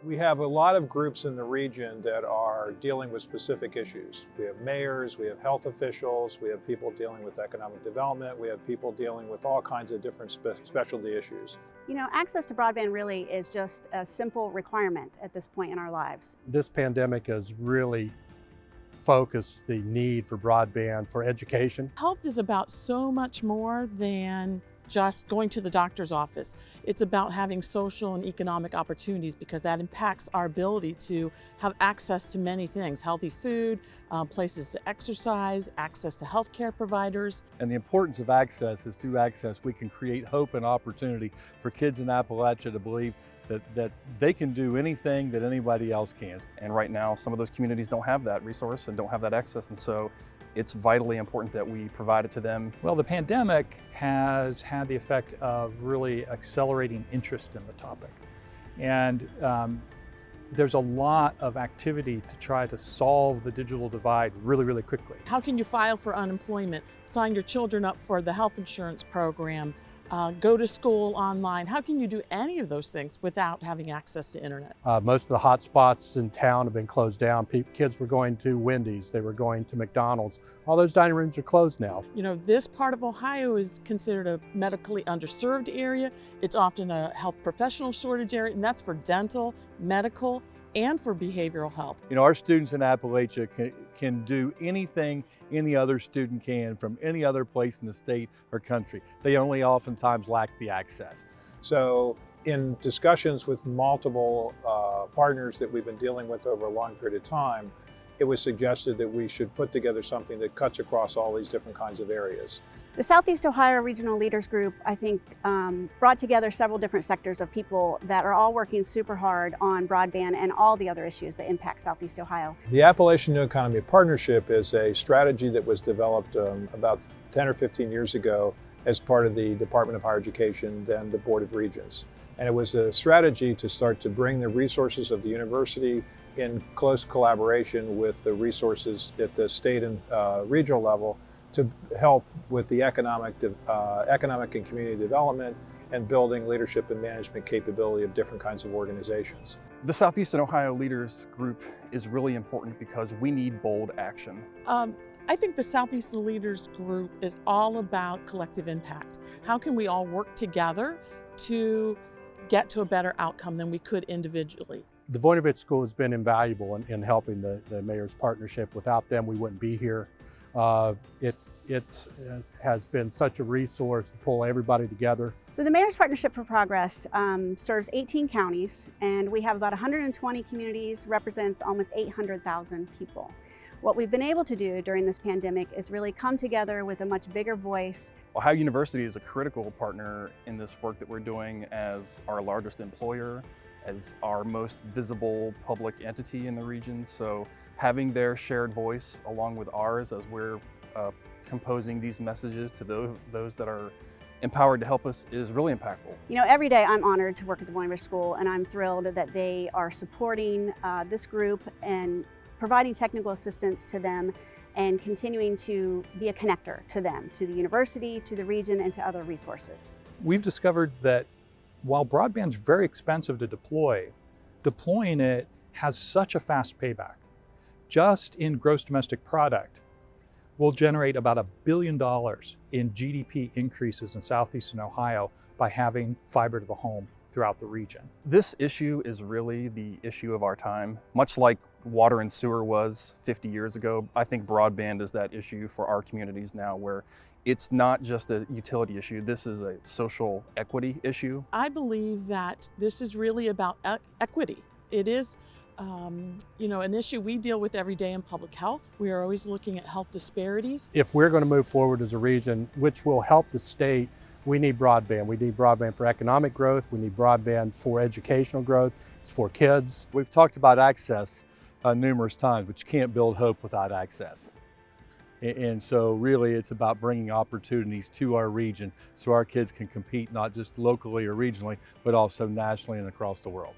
We have a lot of groups in the region that are dealing with specific issues. We have mayors, we have health officials, we have people dealing with economic development, we have people dealing with all kinds of different specialty issues. You know, access to broadband really is just a simple requirement at this point in our lives. This pandemic has really focused the need for broadband for education. Health is about so much more than just going to the doctor's office. It's about having social and economic opportunities because that impacts our ability to have access to many things: healthy food, places to exercise, access to healthcare providers. And the importance of access is through access we can create hope and opportunity for kids in Appalachia to believe that they can do anything that anybody else can. And right now, some of those communities don't have that resource and don't have that access, and so it's vitally important that we provide it to them. Well, the pandemic has had the effect of really accelerating interest in the topic. And there's a lot of activity to try to solve the digital divide really, really quickly. How can you file for unemployment, sign your children up for the health insurance program, go to school online? How can you do any of those things without having access to internet? Most of the hot spots in town have been closed down. Kids were going to Wendy's, they were going to McDonald's. All those dining rooms are closed now. You know, this part of Ohio is considered a medically underserved area. It's often a health professional shortage area, and that's for dental, medical, and for behavioral health. You know, our students in Appalachia can do anything any other student can from any other place in the state or country. They only oftentimes lack the access. So in discussions with multiple partners that we've been dealing with over a long period of time, it was suggested that we should put together something that cuts across all these different kinds of areas. The Southeast Ohio Regional Leaders Group, I think, brought together several different sectors of people that are all working super hard on broadband and all the other issues that impact Southeast Ohio. The Appalachian New Economy Partnership is a strategy that was developed about 10 or 15 years ago as part of the Department of Higher Education, then the Board of Regents. And it was a strategy to start to bring the resources of the university in close collaboration with the resources at the state and regional level to help with the economic and community development and building leadership and management capability of different kinds of organizations. The Southeastern Ohio Leaders Group is really important because we need bold action. I think the Southeastern Leaders Group is all about collective impact. How can we all work together to get to a better outcome than we could individually? The Voinovich School has been invaluable in helping the mayor's partnership. Without them, we wouldn't be here. It has been such a resource to pull everybody together. So the Mayor's Partnership for Progress serves 18 counties, and we have about 120 communities, represents almost 800,000 people. What we've been able to do during this pandemic is really come together with a much bigger voice. Ohio University is a critical partner in this work that we're doing as our largest employer, as our most visible public entity in the region. So having their shared voice along with ours as we're composing these messages to those that are empowered to help us is really impactful. You know, every day I'm honored to work at the Voinovich School, and I'm thrilled that they are supporting this group and providing technical assistance to them and continuing to be a connector to them, to the university, to the region, and to other resources. We've discovered that while broadband's very expensive to deploy, deploying it has such a fast payback. Just in gross domestic product, we'll generate about $1 billion in GDP increases in Southeastern Ohio by having fiber to the home throughout the region. This issue is really the issue of our time. Much like water and sewer was 50 years ago, I think broadband is that issue for our communities now, where it's not just a utility issue, this is a social equity issue. I believe that this is really about equity. It is you know, an issue we deal with every day in public health. We are always looking at health disparities. If we're going to move forward as a region, which will help the state, we need broadband. We need broadband for economic growth. We need broadband for educational growth. It's for kids. We've talked about access numerous times, but you can't build hope without access. And so really it's about bringing opportunities to our region so our kids can compete not just locally or regionally, but also nationally and across the world.